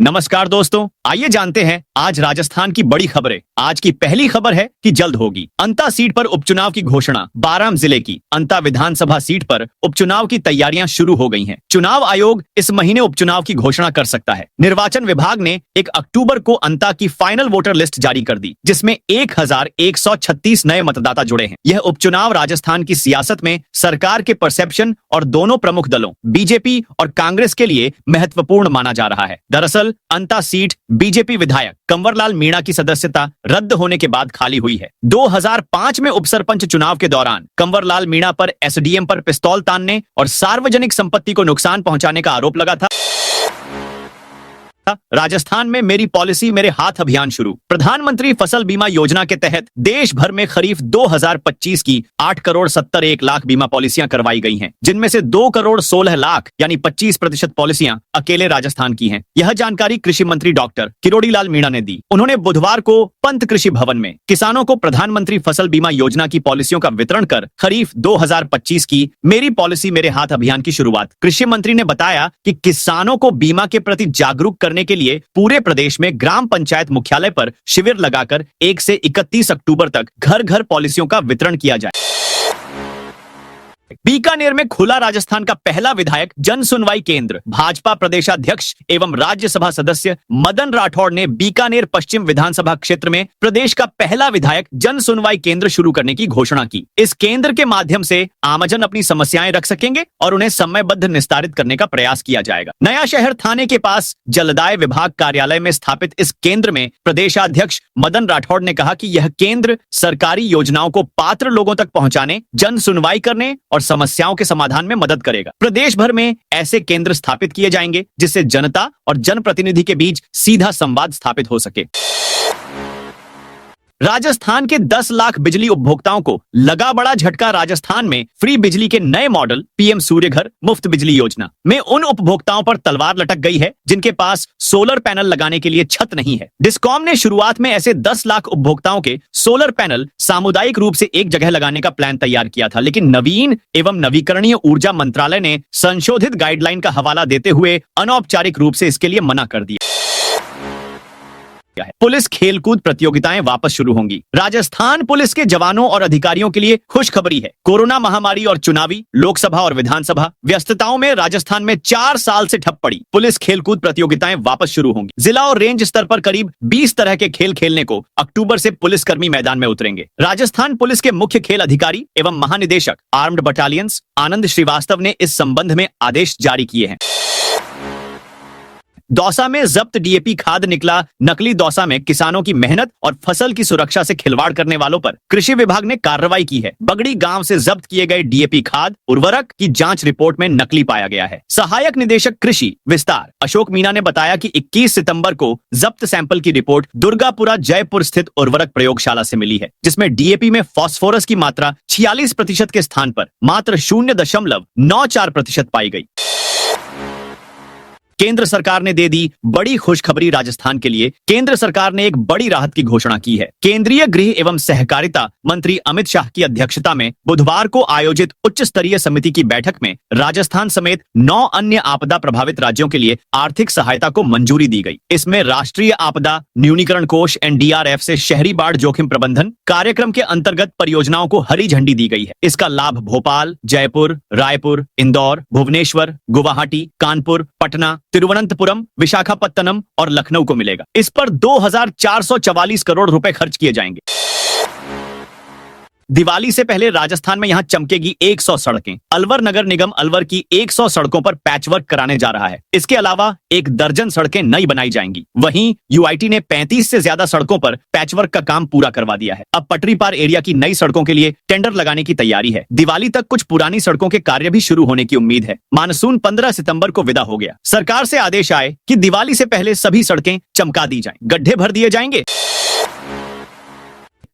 नमस्कार दोस्तों, आइए जानते हैं आज राजस्थान की बड़ी खबरें। आज की पहली खबर है कि जल्द होगी अंता सीट पर उपचुनाव की घोषणा। बाराम जिले की अंता विधानसभा सीट पर उपचुनाव की तैयारियां शुरू हो गई हैं। चुनाव आयोग इस महीने उपचुनाव की घोषणा कर सकता है। निर्वाचन विभाग ने 1 अक्टूबर को अंता की फाइनल वोटर लिस्ट जारी कर दी, जिसमें 1136 नए मतदाता जुड़े हैं। यह उपचुनाव राजस्थान की सियासत में सरकार के परसेप्शन और दोनों प्रमुख दलों बीजेपी और कांग्रेस के लिए महत्वपूर्ण माना जा रहा है। दरअसल अंता सीट बीजेपी विधायक कंवरलाल मीणा की सदस्यता रद्द होने के बाद खाली हुई है। 2005 में उपसरपंच चुनाव के दौरान कंवरलाल मीणा पर एसडीएम पर पिस्तौल तानने और सार्वजनिक संपत्ति को नुकसान पहुंचाने का आरोप लगा था। राजस्थान में मेरी पॉलिसी मेरे हाथ अभियान शुरू। प्रधानमंत्री फसल बीमा योजना के तहत देश भर में खरीफ 2025 की 8,71,00,000 बीमा पॉलिसियां करवाई गई हैं, जिनमें से 2,16,00,000 यानी 25% पॉलिसियां अकेले राजस्थान की हैं। यह जानकारी कृषि मंत्री डॉक्टर किरोड़ी लाल मीणा ने दी। उन्होंने बुधवार को पंत कृषि भवन में किसानों को प्रधानमंत्री फसल बीमा योजना की पॉलिसियों का वितरण कर खरीफ 2025 की मेरी पॉलिसी मेरे हाथ अभियान की शुरुआत। कृषि मंत्री ने बताया कि किसानों को बीमा के प्रति जागरूक करने के लिए पूरे प्रदेश में ग्राम पंचायत मुख्यालय पर शिविर लगाकर 1 से 31 अक्टूबर तक घर घर पॉलिसियों का वितरण किया जाए। बीकानेर में खुला राजस्थान का पहला विधायक जन सुनवाई केंद्र। भाजपा प्रदेशाध्यक्ष एवं राज्यसभा सदस्य मदन राठौड़ ने बीकानेर पश्चिम विधानसभा क्षेत्र में प्रदेश का पहला विधायक जन सुनवाई केंद्र शुरू करने की घोषणा की। इस केंद्र के माध्यम से आमजन अपनी समस्याएं रख सकेंगे और उन्हें समयबद्ध निस्तारित करने का प्रयास किया जाएगा। नया शहर थाने के पास जलदाय विभाग कार्यालय में स्थापित इस केंद्र में प्रदेशाध्यक्ष मदन राठौड़ ने कहा कि यह केंद्र सरकारी योजनाओं को पात्र लोगों तक पहुंचाने, जन सुनवाई करने और समस्याओं के समाधान में मदद करेगा। प्रदेश भर में ऐसे केंद्र स्थापित किए जाएंगे जिससे जनता और जनप्रतिनिधि के बीच सीधा संवाद स्थापित हो सके। राजस्थान के 10 लाख बिजली उपभोक्ताओं को लगा बड़ा झटका। राजस्थान में फ्री बिजली के नए मॉडल पीएम सूर्य घर मुफ्त बिजली योजना में उन उपभोक्ताओं पर तलवार लटक गई है जिनके पास सोलर पैनल लगाने के लिए छत नहीं है। डिस्कॉम ने शुरुआत में ऐसे 10 लाख उपभोक्ताओं के सोलर पैनल सामुदायिक रूप से एक जगह लगाने का प्लान तैयार किया था, लेकिन नवीन एवं नवीकरणीय ऊर्जा मंत्रालय ने संशोधित गाइडलाइन का हवाला देते हुए अनौपचारिक रूप से इसके लिए मना कर दिया। पुलिस खेलकूद प्रतियोगिताएं वापस शुरू होंगी। राजस्थान पुलिस के जवानों और अधिकारियों के लिए खुशखबरी है। कोरोना महामारी और चुनावी, लोकसभा और विधानसभा व्यस्तताओं में राजस्थान में 4 साल से ठप पड़ी पुलिस खेलकूद प्रतियोगिताएं वापस शुरू होंगी। जिला और रेंज स्तर पर करीब 20 तरह के खेल खेलने को अक्टूबर से पुलिसकर्मी मैदान में उतरेंगे। राजस्थान पुलिस के मुख्य खेल अधिकारी एवं महानिदेशक आर्म्ड बटालियंस आनंद श्रीवास्तव ने इस संबंध में आदेश जारी किए हैं। दौसा में जब्त डीएपी खाद निकला नकली। दौसा में किसानों की मेहनत और फसल की सुरक्षा से खिलवाड़ करने वालों पर कृषि विभाग ने कार्रवाई की है। बगड़ी गांव से जब्त किए गए डीएपी खाद उर्वरक की जांच रिपोर्ट में नकली पाया गया है। सहायक निदेशक कृषि विस्तार अशोक मीणा ने बताया कि 21 सितंबर को जब्त सैंपल की रिपोर्ट दुर्गापुरा जयपुर स्थित उर्वरक प्रयोगशाला से मिली है, जिसमें डीएपी में फास्फोरस की मात्रा 46% के स्थान पर मात्र 0.94% पाई गई। केंद्र सरकार ने दे दी बड़ी खुशखबरी। राजस्थान के लिए केंद्र सरकार ने एक बड़ी राहत की घोषणा की है। केंद्रीय गृह एवं सहकारिता मंत्री अमित शाह की अध्यक्षता में बुधवार को आयोजित उच्च स्तरीय समिति की बैठक में राजस्थान समेत 9 अन्य आपदा प्रभावित राज्यों के लिए आर्थिक सहायता को मंजूरी दी गई। इसमें राष्ट्रीय आपदा न्यूनीकरण कोष एनडीआरएफ से शहरी बाढ़ जोखिम प्रबंधन कार्यक्रम के अंतर्गत परियोजनाओं को हरी झंडी दी गई है। इसका लाभ भोपाल, जयपुर, रायपुर, इंदौर, भुवनेश्वर, गुवाहाटी, कानपुर, पटना, तिरुवनंतपुरम, विशाखापत्तनम और लखनऊ को मिलेगा। इस पर 2,444 करोड़ रुपए खर्च किए जाएंगे। दिवाली से पहले राजस्थान में यहां चमकेगी 100 सड़कें। अलवर नगर निगम अलवर की 100 सड़कों पर पैचवर्क कराने जा रहा है। इसके अलावा 1 दर्जन सड़कें नई बनाई जाएंगी। वहीं यूआईटी ने 35 से ज्यादा सड़कों पर पैचवर्क का काम पूरा करवा दिया है। अब पटरी पार एरिया की नई सड़कों के लिए टेंडर लगाने की तैयारी है। दिवाली तक कुछ पुरानी सड़कों के कार्य भी शुरू होने की उम्मीद है। मानसून 15 सितंबर को विदा हो गया। सरकार से आदेश आए कि दिवाली से पहले सभी सड़कें चमका दी जाएं, गड्ढे भर दिए जाएंगे।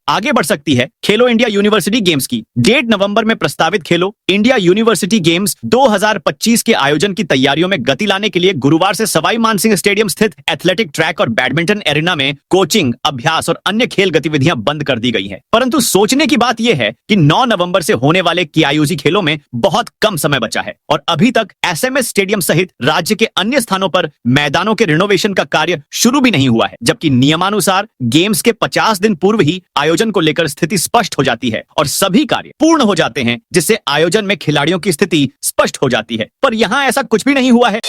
आगे बढ़ सकती है खेलो इंडिया यूनिवर्सिटी गेम्स की। डेढ़ नवंबर में प्रस्तावित खेलो इंडिया यूनिवर्सिटी गेम्स 2025 के आयोजन की तैयारियों में गति लाने के लिए गुरुवार से सवाई मानसिंह स्टेडियम स्थित एथलेटिक ट्रैक और बैडमिंटन एरिना में कोचिंग, अभ्यास और अन्य खेल गतिविधियां बंद कर दी गई हैं। परंतु सोचने की बात यह है कि 9 नवंबर से होने वाले कियायूजी खेलों में बहुत कम समय बचा है और अभी तक एसएमएस स्टेडियम सहित राज्य के अन्य स्थानों पर मैदानों के रिनोवेशन का कार्य शुरू भी नहीं हुआ है, जबकि नियमानुसार गेम्स के 50 दिन पूर्व ही आयोजन को लेकर स्थिति स्पष्ट हो जाती है और सभी कार्य पूर्ण हो जाते हैं, जिससे आयोजन में खिलाड़ियों की स्थिति स्पष्ट हो जाती है। पर यहां ऐसा कुछ भी नहीं हुआ है।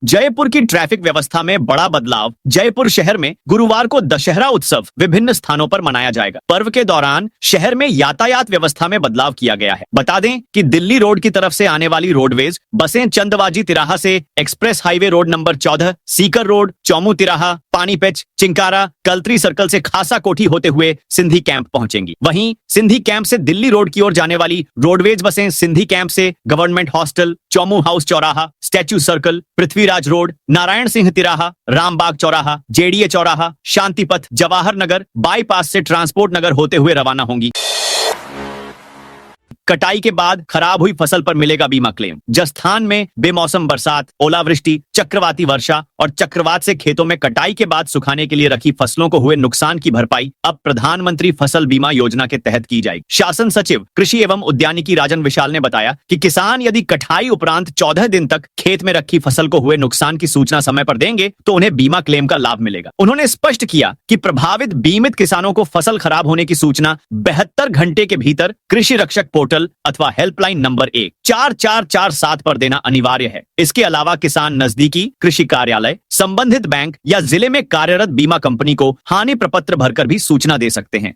जयपुर की ट्रैफिक व्यवस्था में बड़ा बदलाव। जयपुर शहर में गुरुवार को दशहरा उत्सव विभिन्न स्थानों पर मनाया जाएगा। पर्व के दौरान शहर में यातायात व्यवस्था में बदलाव किया गया है। बता दें कि दिल्ली रोड की तरफ से आने वाली रोडवेज बसें चंदवाजी तिराहा से express highway road number 14, Sikar road, Chomu तिराहा, पानीपेच, चिंकारा, कल्त्री सर्कल से खासा कोठी होते हुए सिंधी कैंप पहुंचेंगी। वहीं सिंधी कैंप से दिल्ली रोड की ओर जाने वाली रोडवेज बसें सिंधी कैंप से गवर्नमेंट हॉस्टल, चौमू हाउस चौराहा, statue circle, Prithviraj road, Narayan Singh तिराहा, रामबाग चौराहा, जेडीए चौराहा, शांति पथ, जवाहर नगर बाईपास से ट्रांसपोर्ट नगर होते हुए रवाना होंगी। कटाई के बाद खराब हुई फसल पर मिलेगा बीमा क्लेम। जस्थान में बेमौसम बरसात, ओलावृष्टि, चक्रवाती वर्षा और चक्रवात से खेतों में कटाई के बाद सुखाने के लिए रखी फसलों को हुए नुकसान की भरपाई अब प्रधानमंत्री फसल बीमा योजना के तहत की जाएगी। शासन सचिव कृषि एवं उद्यानिकी राजन विशाल ने बताया कि किसान यदि कटाई उपरांत 14 दिन तक खेत में रखी फसल को हुए नुकसान की सूचना समय पर देंगे तो उन्हें बीमा क्लेम का लाभ मिलेगा। उन्होंने स्पष्ट किया कि प्रभावित बीमित किसानों को फसल खराब होने की सूचना 72 घंटे के भीतर कृषि रक्षक पोर्टल अथवा हेल्पलाइन नंबर 14447 पर देना अनिवार्य है। इसके अलावा किसान नजदीकी कृषि कार्यालय, संबंधित बैंक या जिले में कार्यरत बीमा कंपनी को हानि प्रपत्र भरकर भी सूचना दे सकते हैं।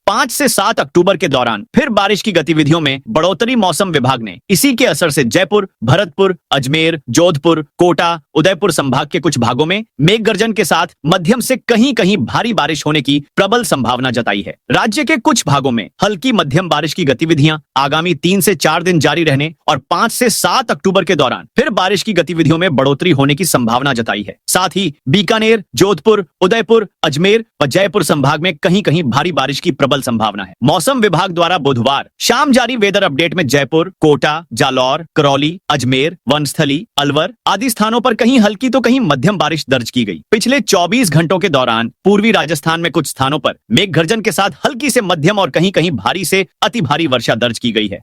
5 से 7 अक्टूबर के दौरान फिर बारिश की गतिविधियों में बढ़ोतरी। मौसम विभाग ने इसी के असर से जयपुर, भरतपुर, अजमेर, जोधपुर, कोटा, उदयपुर संभाग के कुछ भागों में मेघ गर्जन के साथ मध्यम से कहीं कहीं भारी बारिश होने की प्रबल संभावना जताई है। राज्य के कुछ भागों में हल्की मध्यम बारिश की गतिविधियां आगामी 3 से 4 दिन जारी रहने और 5 से 7 अक्टूबर के दौरान फिर बारिश की गतिविधियों में बढ़ोतरी होने की संभावना जताई है। साथ ही बीकानेर, जोधपुर, उदयपुर, अजमेर व जयपुर संभाग में कहीं कहीं भारी बारिश की प्रबल संभावना है। मौसम विभाग द्वारा बुधवार शाम जारी वेदर अपडेट में जयपुर, कोटा, जालौर, करौली, अजमेर, वनस्थली, अलवर आदि स्थानों पर कहीं हल्की तो कहीं मध्यम बारिश दर्ज की गई। पिछले 24 घंटों के दौरान पूर्वी राजस्थान में कुछ स्थानों पर मेघ गर्जन के साथ हल्की से मध्यम और कहीं कहीं भारी से अति भारी वर्षा दर्ज की गई है।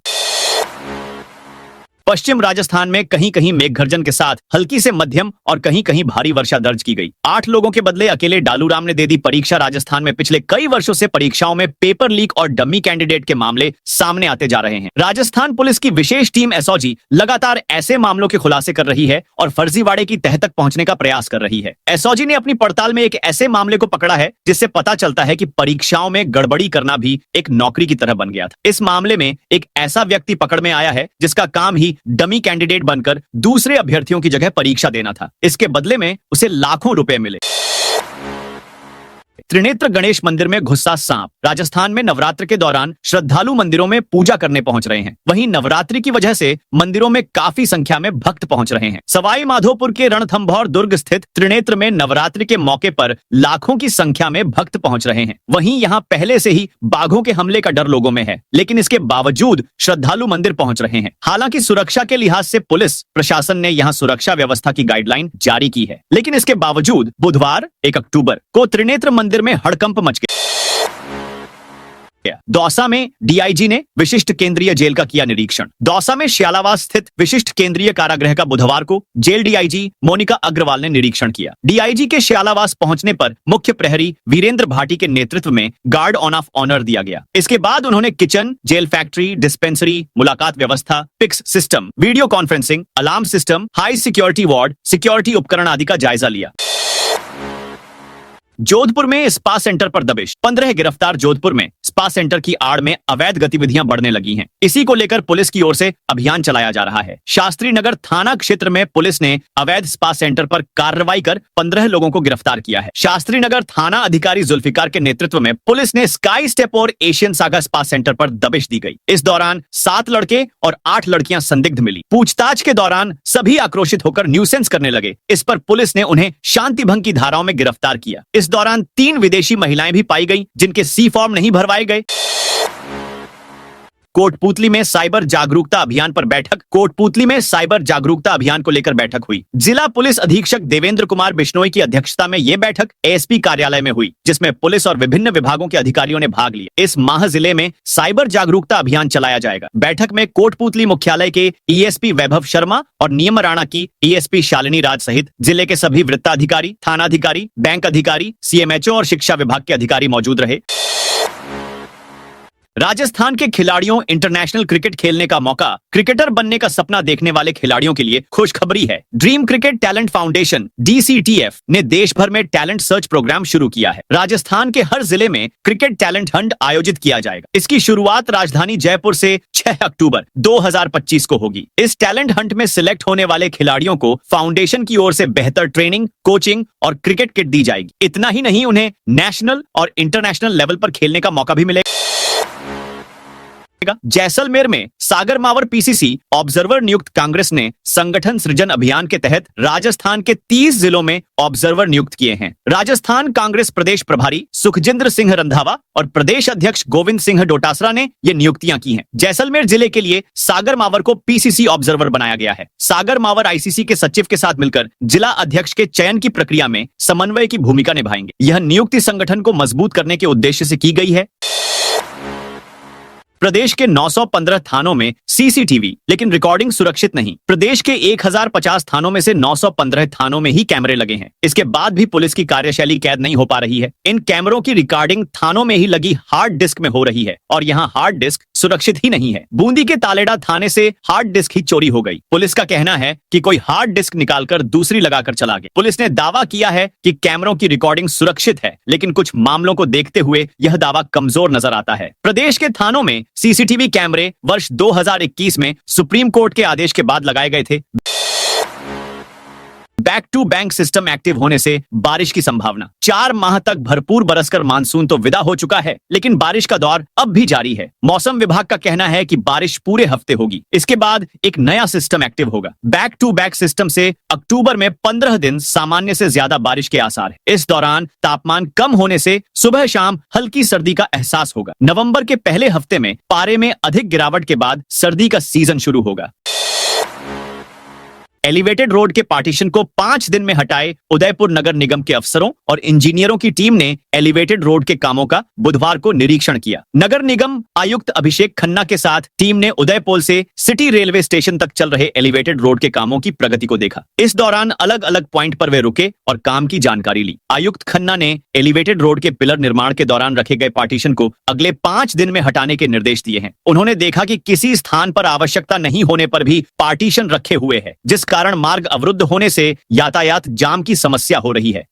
पश्चिम राजस्थान में कहीं कहीं मेघगर्जन के साथ हल्की से मध्यम और कहीं कहीं भारी वर्षा दर्ज की गई। 8 लोगों के बदले अकेले डालूराम ने दे दी परीक्षा। राजस्थान में पिछले कई वर्षों से परीक्षाओं में पेपर लीक और डमी कैंडिडेट के मामले सामने आते जा रहे हैं। राजस्थान पुलिस की विशेष टीम एसओजी लगातार ऐसे मामलों के खुलासे कर रही है और फर्जीवाड़े की तह तक पहुंचने का प्रयास कर रही है। एसओजी ने अपनी पड़ताल में एक ऐसे मामले को पकड़ा है जिससे पता चलता है कि परीक्षाओं में गड़बड़ी करना भी एक नौकरी की तरह बन गया था। इस मामले में एक ऐसा व्यक्ति पकड़ में आया है जिसका काम ही डमी कैंडिडेट बनकर दूसरे अभ्यर्थियों की जगह परीक्षा देना था। इसके बदले में उसे लाखों रुपए मिले। त्रिनेत्र गणेश मंदिर में घुसा सांप। राजस्थान में नवरात्र के दौरान श्रद्धालु मंदिरों में पूजा करने पहुंच रहे हैं। वहीं नवरात्रि की वजह से मंदिरों में काफी संख्या में भक्त पहुंच रहे हैं। सवाई माधोपुर के रणथंभौर दुर्ग स्थित त्रिनेत्र में नवरात्रि के मौके पर लाखों की संख्या में भक्त पहुंच रहे हैं। वहीं यहां पहले से ही बाघों के हमले का डर लोगों में है, लेकिन इसके बावजूद श्रद्धालु मंदिर पहुंच रहे हैं। हालांकि सुरक्षा के लिहाज से पुलिस प्रशासन ने यहां सुरक्षा व्यवस्था की गाइडलाइन जारी की है, लेकिन इसके बावजूद बुधवार 1 अक्टूबर को त्रिनेत्र मंदिर में हड़कंप मच गया। दौसा में डीआईजी ने विशिष्ट केंद्रीय जेल का किया निरीक्षण। दौसा में श्यालावास स्थित विशिष्ट केंद्रीय कारागृह का बुधवार को जेल डीआईजी मोनिका अग्रवाल ने निरीक्षण किया। डीआईजी के श्यालावास पहुंचने पर मुख्य प्रहरी वीरेंद्र भाटी के नेतृत्व में गार्ड ऑफ ऑनर दिया गया। इसके बाद उन्होंने किचन, जेल फैक्ट्री, डिस्पेंसरी, मुलाकात व्यवस्था, पिक्स system, video conferencing, alarm system, high security ward, security उपकरण आदि का जायजा लिया। जोधपुर में स्पा सेंटर पर दबिश। 15 गिरफ्तार। जोधपुर में स्पा सेंटर की आड़ में अवैध गतिविधियां बढ़ने लगी हैं। इसी को लेकर पुलिस की ओर से अभियान चलाया जा रहा है। शास्त्री नगर थाना क्षेत्र में पुलिस ने अवैध स्पा सेंटर पर कार्रवाई कर 15 लोगों को गिरफ्तार किया है। शास्त्री नगर थाना अधिकारी जुल्फिकार के नेतृत्व में पुलिस ने स्काई स्टेप और एशियन सागा स्पा सेंटर पर दबिश दी गई। इस दौरान 7 लड़के और 8 लड़कियां संदिग्ध मिली। पूछताछ के दौरान सभी आक्रोशित होकर न्यूसेंस करने लगे। इस पर पुलिस ने उन्हें शांति भंग की धाराओं में गिरफ्तार किया। इस इस दौरान 3 विदेशी महिलाएं भी पाई गईं, जिनके सी फॉर्म नहीं भरवाए गए। कोटपूतली में साइबर जागरूकता अभियान पर बैठक। कोटपूतली में साइबर जागरूकता अभियान को लेकर बैठक हुई। जिला पुलिस अधीक्षक देवेंद्र कुमार बिश्नोई की अध्यक्षता में यह बैठक एएसपी कार्यालय में हुई, जिसमें पुलिस और विभिन्न विभागों के अधिकारियों ने भाग लिया। इस माह जिले में साइबर जागरूकता अभियान चलाया जाएगा। बैठक में कोटपूतली मुख्यालय के ईएसपी वैभव शर्मा और नियमराणा की ईएसपी शालिनी राज सहित जिले के सभी वृत्ताधिकारी, थानाधिकारी, बैंक अधिकारी, सीएमएचओ और शिक्षा विभाग के अधिकारी मौजूद रहे। राजस्थान के खिलाड़ियों इंटरनेशनल क्रिकेट खेलने का मौका। क्रिकेटर बनने का सपना देखने वाले खिलाड़ियों के लिए खुशखबरी है। Dream cricket talent foundation DCTF ने देश भर में टैलेंट सर्च प्रोग्राम शुरू किया है। राजस्थान के हर जिले में क्रिकेट टैलेंट हंट आयोजित किया जाएगा। इसकी शुरुआत राजधानी जयपुर से 6 अक्टूबर 2025 को होगी। इस टैलेंट हंट में सिलेक्ट होने वाले खिलाड़ियों को फाउंडेशन की ओर से बेहतर ट्रेनिंग, कोचिंग और क्रिकेट किट दी जाएगी। इतना ही नहीं, उन्हें नेशनल और इंटरनेशनल लेवल पर खेलने का मौका भी मिलेगा। जैसलमेर में सागर मावर PCC ऑब्जर्वर नियुक्त कांग्रेस ने संगठन सृजन अभियान के तहत राजस्थान के 30 जिलों में ऑब्जर्वर नियुक्त किए हैं। राजस्थान कांग्रेस प्रदेश प्रभारी सुखजिंद्र सिंह रंधावा और प्रदेश अध्यक्ष गोविंद सिंह डोटासरा ने ये नियुक्तियां की हैं। जैसलमेर जिले के लिए सागर मावर को PCC ऑब्जर्वर बनाया गया है। सागर मावर ICC के सचिव के साथ मिलकर जिला अध्यक्ष के चयन की प्रक्रिया में समन्वय की भूमिका निभाएंगे। यह नियुक्ति संगठन को मजबूत करने के उद्देश्य से की गई है। प्रदेश के 915 थानों में CCTV, लेकिन रिकॉर्डिंग सुरक्षित नहीं। प्रदेश के 1050 थानों में से 915 थानों में ही कैमरे लगे हैं। इसके बाद भी पुलिस की कार्यशैली कैद नहीं हो पा रही है। इन कैमरों की रिकॉर्डिंग थानों में ही लगी हार्ड डिस्क में हो रही है और यहाँ हार्ड डिस्क सुरक्षित ही नहीं है। बूंदी के तालेड़ा थाने से हार्ड डिस्क ही चोरी हो गई। पुलिस का कहना है कि कोई हार्ड डिस्क निकालकर दूसरी लगाकर चला गया। पुलिस ने दावा किया है कि कैमरों की रिकॉर्डिंग सुरक्षित है, लेकिन कुछ मामलों को देखते हुए यह दावा कमजोर नजर आता है। प्रदेश के थानों में CCTV कैमरे वर्ष 2021 में सुप्रीम कोर्ट के आदेश के बाद लगाए गए थे। Back to bank system active होने से बारिश की संभावना। 4 माह तक भरपूर बरसकर मानसून तो विदा हो चुका है, लेकिन बारिश का दौर अब भी जारी है। मौसम विभाग का कहना है कि बारिश पूरे हफ्ते होगी। इसके बाद एक नया सिस्टम एक्टिव होगा। बैक टू बैक सिस्टम से अक्टूबर में 15 दिन सामान्य से ज्यादा बारिश के आसार है। इस दौरान तापमान कम होने से सुबह शाम हल्की सर्दी का एहसास होगा। नवंबर के पहले हफ्ते में पारे में अधिक गिरावट के बाद सर्दी का सीजन शुरू होगा। एलिवेटेड रोड के पार्टीशन को 5 दिन में हटाए उदयपुर नगर निगम के अफसरों और इंजीनियरों की टीम ने एलिवेटेड रोड के कामों का बुधवार को निरीक्षण किया। नगर निगम आयुक्त अभिषेक खन्ना के साथ टीम ने उदयपुर से सिटी रेलवे स्टेशन तक चल रहे एलिवेटेड रोड के कामों की प्रगति को देखा। इस दौरान अलग अलग पॉइंट पर वे रुके और काम की जानकारी ली। आयुक्त खन्ना ने एलिवेटेड रोड के पिलर निर्माण के दौरान रखे गए पार्टीशन को अगले 5 दिन में हटाने के निर्देश दिए हैं। उन्होंने देखा कि किसी स्थान पर आवश्यकता नहीं होने पर भी पार्टीशन रखे हुए हैं, जिस कारण मार्ग अवरुद्ध होने से यातायात जाम की समस्या हो रही है।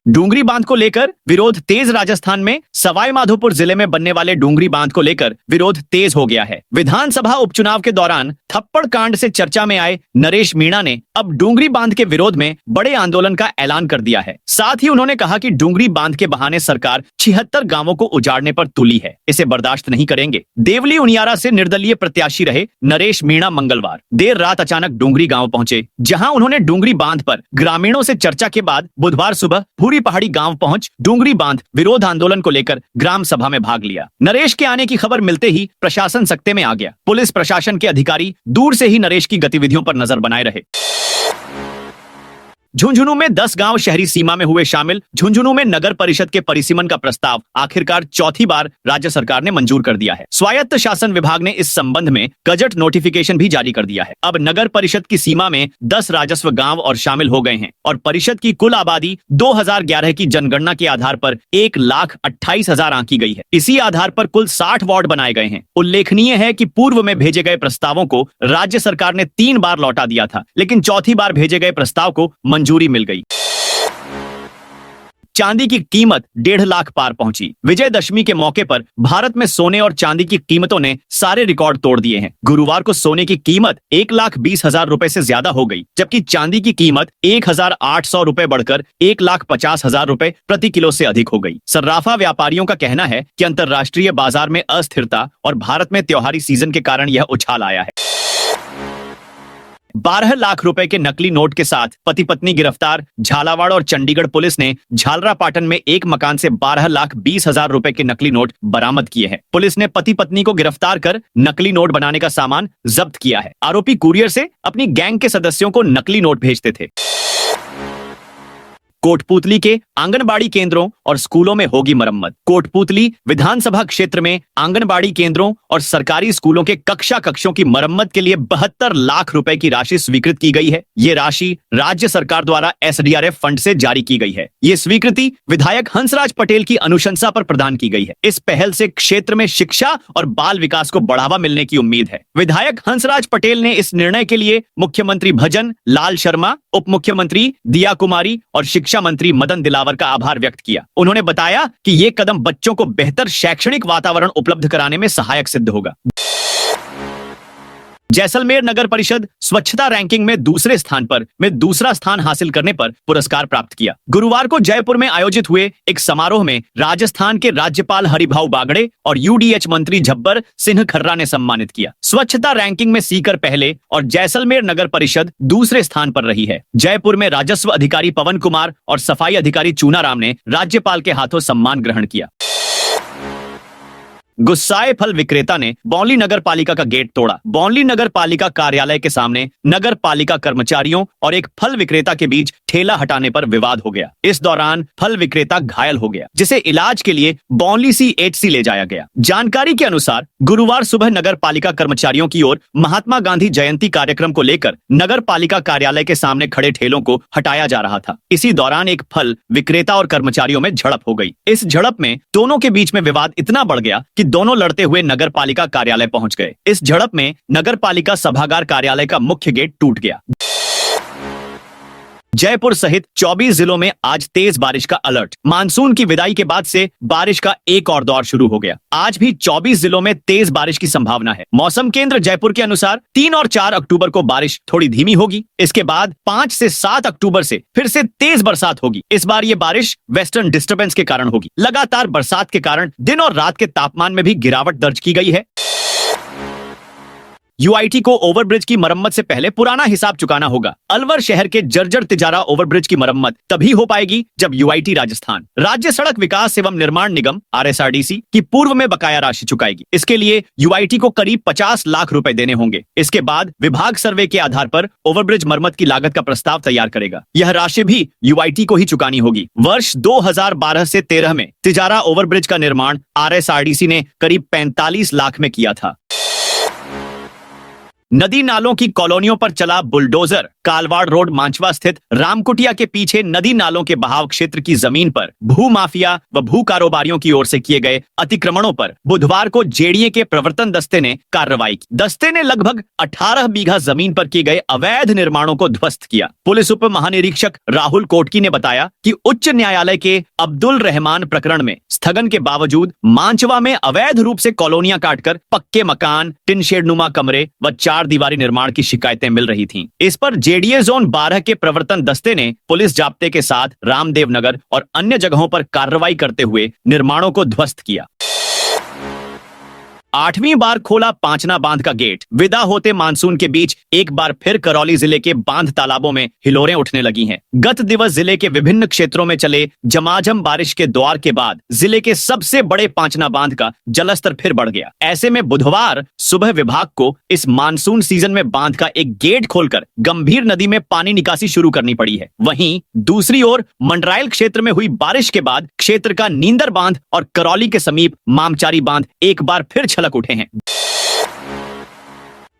डूंगरी बांध को लेकर विरोध तेज। राजस्थान में सवाई माधोपुर जिले में बनने वाले डूंगरी बांध को लेकर विरोध तेज हो गया है। विधानसभा उपचुनाव के दौरान थप्पड़ कांड से चर्चा में आए नरेश मीणा ने अब डूंगरी बांध के विरोध में बड़े आंदोलन का ऐलान कर दिया है। साथ ही उन्होंने कहा कि डूंगरी बांध के बहाने सरकार 76 गांवों को उजाड़ने पर तुली है, इसे बर्दाश्त नहीं करेंगे। देवली उनियारा से निर्दलीय प्रत्याशी रहे नरेश मीणा मंगलवार देर रात अचानक डूंगरी गांव पहुंचे, जहां उन्होंने डूंगरी बांध पर ग्रामीणों से चर्चा के बाद बुधवार सुबह भूरी पहाड़ी गांव पहुंच डूंगरी बांध विरोध आंदोलन को लेकर ग्राम सभा में भाग लिया। नरेश के आने की खबर मिलते ही प्रशासन सकते में आ गया। पुलिस प्रशासन के अधिकारी दूर से ही नरेश की गतिविधियों पर नजर बनाए रहे। झुंझुनू में 10 गांव शहरी सीमा में हुए शामिल। झुंझुनू में नगर परिषद के परिसीमन का प्रस्ताव आखिरकार चौथी बार राज्य सरकार ने मंजूर कर दिया है। स्वायत्त शासन विभाग ने इस संबंध में गजट नोटिफिकेशन भी जारी कर दिया है। अब नगर परिषद की सीमा में 10 राजस्व गांव और शामिल हो गए हैं और परिषद की कुल आबादी 2011 की जनगणना के आधार पर 1,28,000 आंकी गई है। इसी आधार पर कुल 60 वार्ड बनाए गए हैं। उल्लेखनीय है कि पूर्व में भेजे गए प्रस्तावों को राज्य सरकार ने 3 बार लौटा दिया था, लेकिन चौथी बार भेजे गए प्रस्ताव को मंजूरी मिल गई। चांदी की कीमत 1.5 लाख पार पहुंची। विजयदशमी के मौके पर भारत में सोने और चांदी की कीमतों ने सारे रिकॉर्ड तोड़ दिए हैं। गुरुवार को सोने की कीमत 1,20,000 रुपए से ज्यादा हो गई, जबकि चांदी की कीमत 1,800 रुपए बढ़कर 1,50,000 रुपए प्रति किलो से अधिक हो गई। सर्राफा व्यापारियों का कहना है कि अंतर्राष्ट्रीय बाजार में अस्थिरता और भारत में त्योहारी सीजन के कारण यह उछाल आया है। 12 लाख रुपए के नकली नोट के साथ पति पत्नी गिरफ्तार। झालावाड़ और चंडीगढ़ पुलिस ने झालरापाटन में एक मकान से 12,20,000 रुपए के नकली नोट बरामद किए हैं। पुलिस ने पति पत्नी को गिरफ्तार कर नकली नोट बनाने का सामान जब्त किया है। आरोपी कुरियर से अपनी गैंग के सदस्यों को नकली नोट भेजते थे। कोटपूतली के आंगनबाड़ी केंद्रों और स्कूलों में होगी मरम्मत। कोटपूतली विधानसभा क्षेत्र में आंगनबाड़ी केंद्रों और सरकारी स्कूलों के कक्षों की मरम्मत के लिए 72 लाख रुपए की राशि स्वीकृत की गई है। ये राशि राज्य सरकार द्वारा एसडीआरएफ फंड से जारी की गई है। ये स्वीकृति विधायक हंसराज पटेल की अनुशंसा पर प्रदान की गई है। इस पहल से क्षेत्र में शिक्षा और बाल विकास को बढ़ावा मिलने की उम्मीद है। विधायक हंसराज पटेल ने इस निर्णय के लिए मुख्यमंत्री भजन लाल शर्मा, उप मुख्यमंत्री दिया कुमारी और शिक्षा मंत्री मदन दिलावर का आभार व्यक्त किया। उन्होंने बताया कि ये कदम बच्चों को बेहतर शैक्षणिक वातावरण उपलब्ध कराने में सहायक सिद्ध होगा। जैसलमेर नगर परिषद स्वच्छता रैंकिंग में दूसरे स्थान हासिल करने पर पुरस्कार प्राप्त किया। गुरुवार को जयपुर में आयोजित हुए एक समारोह में राजस्थान के राज्यपाल हरिभाऊ बागड़े और यूडीएच मंत्री झब्बर सिंह खर्रा ने सम्मानित किया। स्वच्छता रैंकिंग में सीकर पहले और जैसलमेर नगर परिषद दूसरे स्थान पर रही है। जयपुर में राजस्व अधिकारी पवन कुमार और सफाई अधिकारी चूनाराम ने राज्यपाल के हाथों सम्मान ग्रहण किया। गुस्साए फल विक्रेता ने बौंली नगर पालिका का गेट तोड़ा। बौंली नगर पालिका कार्यालय के सामने नगर पालिका कर्मचारियों और एक फल विक्रेता के बीच ठेला हटाने पर विवाद हो गया। इस दौरान फल विक्रेता घायल हो गया, जिसे इलाज के लिए बौंली CHC ले जाया गया। जानकारी के अनुसार गुरुवार सुबह नगर पालिका कर्मचारियों की ओर महात्मा गांधी जयंती कार्यक्रम को लेकर नगर पालिका कार्यालय के सामने खड़े ठेलों को हटाया जा रहा था। इसी दौरान एक फल विक्रेता और कर्मचारियों में झड़प हो गई। इस झड़प में दोनों के बीच में विवाद इतना बढ़ गया कि दोनों लड़ते हुए नगर पालिका कार्यालय पहुंच गए। इस झड़प में नगर पालिका सभागार कार्यालय का मुख्य गेट टूट गया। जयपुर सहित 24 जिलों में आज तेज बारिश का अलर्ट। मानसून की विदाई के बाद से बारिश का एक और दौर शुरू हो गया। आज भी 24 जिलों में तेज बारिश की संभावना है। मौसम केंद्र जयपुर के अनुसार 3 और 4 अक्टूबर को बारिश थोड़ी धीमी होगी। इसके बाद 5 से 7 अक्टूबर से फिर से तेज बरसात होगी। इस बार ये बारिश वेस्टर्न डिस्टर्बेंस के कारण होगी। लगातार बरसात के कारण दिन और रात के तापमान में भी गिरावट दर्ज की गई है। यूआईटी को ओवरब्रिज की मरम्मत से पहले पुराना हिसाब चुकाना होगा। अलवर शहर के जर्जर तिजारा ओवरब्रिज की मरम्मत तभी हो पाएगी जब यूआईटी राजस्थान राज्य सड़क विकास एवं निर्माण निगम RSRDC की पूर्व में बकाया राशि चुकाएगी। इसके लिए यूआईटी को करीब 50 लाख रुपए देने होंगे। इसके बाद विभाग सर्वे के आधार पर ओवरब्रिज मरम्मत की लागत का प्रस्ताव तैयार करेगा। यह राशि भी यूआईटी को ही चुकानी होगी। वर्ष 2012 से 13 में तिजारा ओवरब्रिज का निर्माण RSRDC ने करीब 45 लाख में किया था। नदी नालों की कॉलोनियों पर चला बुलडोजर। कालवाड़ रोड मांचवा स्थित रामकुटिया के पीछे नदी नालों के बहाव क्षेत्र की जमीन पर भू माफिया व भू कारोबारियों की ओर से किए गए अतिक्रमणों पर बुधवार को जेडीए के प्रवर्तन दस्ते ने कार्रवाई की। दस्ते ने लगभग 18 बीघा जमीन पर किए गए अवैध निर्माणों को ध्वस्त किया। पुलिस उप महानिरीक्षक राहुल कोटकी ने बताया कि उच्च न्यायालय के अब्दुल रहमान प्रकरण में स्थगन के बावजूद मांचवा में अवैध रूप से कॉलोनियां काटकर पक्के मकान, टिन शेड नुमा कमरे व 4 दीवारी निर्माण की शिकायतें मिल रही थीं। इस पर जेडीए जोन 12 के प्रवर्तन दस्ते ने पुलिस जाब्ते के साथ रामदेव नगर और अन्य जगहों पर कार्रवाई करते हुए निर्माणों को ध्वस्त किया। 8वीं बार खोला पांचना बांध का गेट। विदा होते मानसून के बीच एक बार फिर करौली जिले के बांध तालाबों में हिलोरें उठने लगी हैं। गत दिवस जिले के विभिन्न क्षेत्रों में चले झमाझम बारिश के दौर के बाद जिले के सबसे बड़े पांचना बांध का जलस्तर फिर बढ़ गया। ऐसे में बुधवार सुबह विभाग को इस मानसून सीजन में बांध का एक गेट खोलकर गंभीर नदी में पानी निकासी शुरू करनी पड़ी है। वहीं दूसरी ओर मंडरायल क्षेत्र में हुई बारिश के बाद क्षेत्र का नींदर बांध और करौली के समीप मामचारी बांध एक बार फिर छलक उठे हैं।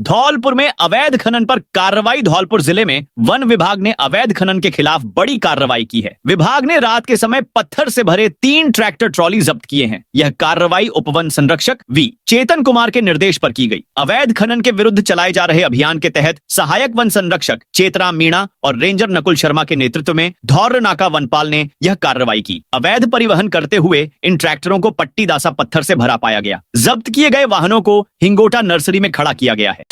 धौलपुर में अवैध खनन पर कार्रवाई। धौलपुर जिले में वन विभाग ने अवैध खनन के खिलाफ बड़ी कार्रवाई की है। विभाग ने रात के समय पत्थर से भरे 3 ट्रैक्टर ट्रॉली जब्त किए हैं। यह कार्रवाई उपवन संरक्षक वी चेतन कुमार के निर्देश पर की गई। अवैध खनन के विरुद्ध चलाए जा रहे अभियान के तहत सहायक वन संरक्षक चेतराम मीणा और रेंजर नकुल शर्मा के नेतृत्व में धौर्य नाका वनपाल ने यह कार्रवाई की। अवैध परिवहन करते हुए इन ट्रैक्टरों को पट्टी दासा पत्थर से भरा पाया गया। जब्त किए गए वाहनों को हिंगोटा नर्सरी में खड़ा किया गया है।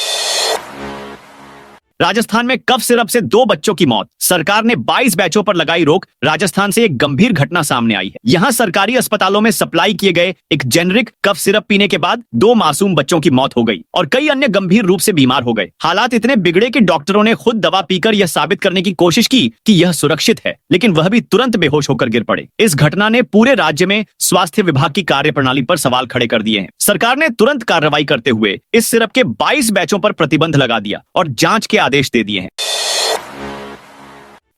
राजस्थान में कफ सिरप से 2 बच्चों की मौत। सरकार ने 22 बैचों पर लगाई रोक। राजस्थान से एक गंभीर घटना सामने आई है। यहाँ सरकारी अस्पतालों में सप्लाई किए गए एक जेनरिक कफ सिरप पीने के बाद 2 मासूम बच्चों की मौत हो गई और कई अन्य गंभीर रूप से बीमार हो गए। हालात इतने बिगड़े कि डॉक्टरों ने खुद दवा पीकर यह साबित करने की कोशिश की कि यह सुरक्षित है, लेकिन वह भी तुरंत बेहोश होकर गिर पड़े। इस घटना ने पूरे राज्य में स्वास्थ्य विभाग की कार्यप्रणाली पर सवाल खड़े कर दिए हैं। सरकार ने तुरंत कार्रवाई करते हुए इस सिरप के 22 बैचों पर प्रतिबंध लगा दिया और जांच के आदेश दे दिए हैं।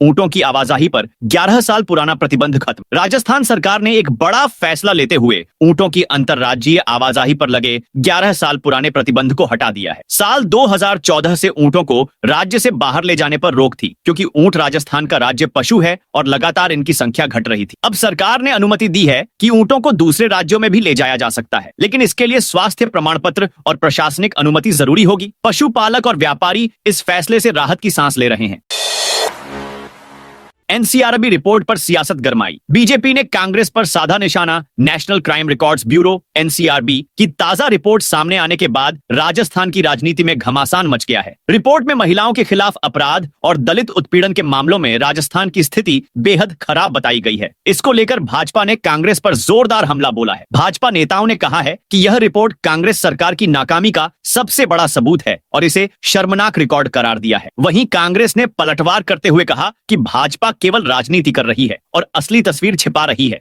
ऊंटों की आवाजाही पर 11 साल पुराना प्रतिबंध खत्म। राजस्थान सरकार ने एक बड़ा फैसला लेते हुए ऊंटों की अंतर्राज्यीय आवाजाही पर लगे 11 साल पुराने प्रतिबंध को हटा दिया है। साल 2014 से ऊंटों को राज्य से बाहर ले जाने पर रोक थी, क्योंकि ऊंट राजस्थान का राज्य पशु है और लगातार इनकी संख्या घट रही थी। अब सरकार ने अनुमति दी है कि ऊंटों को दूसरे राज्यों में भी ले जाया जा सकता है, लेकिन इसके लिए स्वास्थ्य प्रमाण पत्र और प्रशासनिक अनुमति जरूरी होगी। पशुपालक और व्यापारी इस फैसले से राहत की सांस ले रहे हैं। एनसीआरबी रिपोर्ट पर सियासत गरमाई। बीजेपी ने कांग्रेस पर साधा निशाना। National crime records bureau NCRB की ताजा रिपोर्ट सामने आने के बाद राजस्थान की राजनीति में घमासान मच गया है। रिपोर्ट में महिलाओं के खिलाफ अपराध और दलित उत्पीड़न के मामलों में राजस्थान की स्थिति बेहद खराब बताई गई है। इसको लेकर भाजपा ने कांग्रेस पर जोरदार हमला बोला है। भाजपा नेताओं ने कहा है कि यह रिपोर्ट कांग्रेस सरकार की नाकामी का सबसे बड़ा सबूत है और इसे शर्मनाक रिकॉर्ड करार दिया है। वहीं कांग्रेस ने पलटवार करते हुए कहा कि भाजपा केवल राजनीति कर रही है और असली तस्वीर छिपा रही है।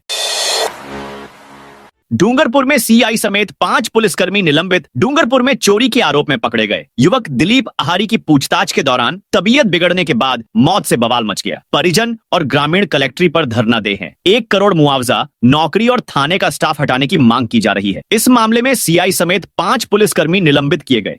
डूंगरपुर में सीआई समेत 5 पुलिसकर्मी निलंबित। डूंगरपुर में चोरी के आरोप में पकड़े गए युवक दिलीप आहारी की पूछताछ के दौरान तबीयत बिगड़ने के बाद मौत से बवाल मच गया। परिजन और ग्रामीण कलेक्ट्री पर धरना दे हैं। 1 करोड़ मुआवजा, नौकरी और थाने का स्टाफ हटाने की मांग की जा रही है। इस मामले में सीआई समेत 5 पुलिसकर्मी निलंबित किए गए।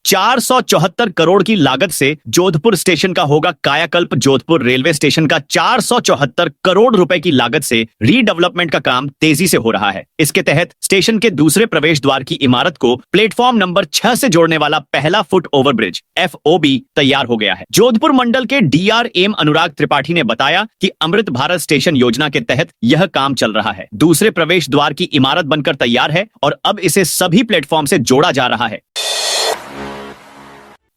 474 करोड़ की लागत से जोधपुर स्टेशन का होगा कायाकल्प। जोधपुर रेलवे स्टेशन का 474 करोड़ रुपए की लागत से रीडेवलपमेंट का काम तेजी से हो रहा है। इसके तहत स्टेशन के दूसरे प्रवेश द्वार की इमारत को प्लेटफॉर्म नंबर 6 से जोड़ने वाला पहला फुट ओवरब्रिज FOB तैयार हो गया है। जोधपुर मंडल के DRM अनुराग त्रिपाठी ने बताया कि अमृत भारत स्टेशन योजना के तहत यह काम चल रहा है। दूसरे प्रवेश द्वार की इमारत बनकर तैयार है और अब इसे सभी प्लेटफॉर्म से जोड़ा जा रहा है।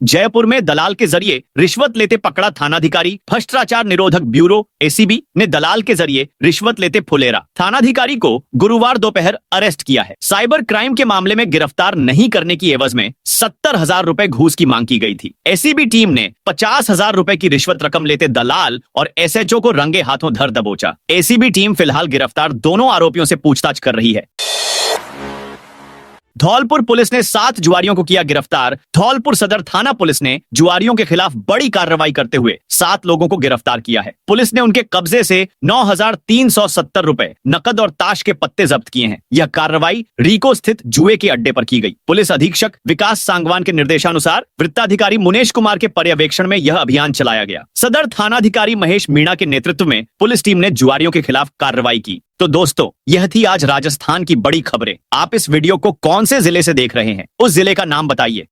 जयपुर में दलाल के जरिए रिश्वत लेते पकड़ा थानाधिकारी। भ्रष्टाचार निरोधक ब्यूरो ACB ने दलाल के जरिए रिश्वत लेते फुलेरा थानाधिकारी को गुरुवार दोपहर अरेस्ट किया है। साइबर क्राइम के मामले में गिरफ्तार नहीं करने की एवज में 70,000 रुपए घूस की मांग की गई थी। ACB टीम ने 50,000 रुपए की रिश्वत रकम लेते दलाल और SHO को रंगे हाथों धर दबोचा। ACB टीम फिलहाल गिरफ्तार दोनों आरोपियों से पूछताछ कर रही है। धौलपुर पुलिस ने 7 जुआरियों को किया गिरफ्तार। धौलपुर सदर थाना पुलिस ने जुआरियों के खिलाफ बड़ी कार्रवाई करते हुए 7 लोगों को गिरफ्तार किया है। पुलिस ने उनके कब्जे से 9,370 रुपए, नकद और ताश के पत्ते जब्त किए हैं। यह कार्रवाई रीको स्थित जुए के अड्डे पर की गई। पुलिस अधीक्षक विकास सांगवान के निर्देशानुसार वृत्ताधिकारी मुनेश कुमार के पर्यवेक्षण में यह अभियान चलाया गया। सदर थानाधिकारी महेश मीणा के नेतृत्व में पुलिस टीम ने जुआरियों के खिलाफ कार्रवाई की। तो दोस्तों, यह थी आज राजस्थान की बड़ी खबरें। आप इस वीडियो को कौन से जिले से देख रहे हैं, उस जिले का नाम बताइए।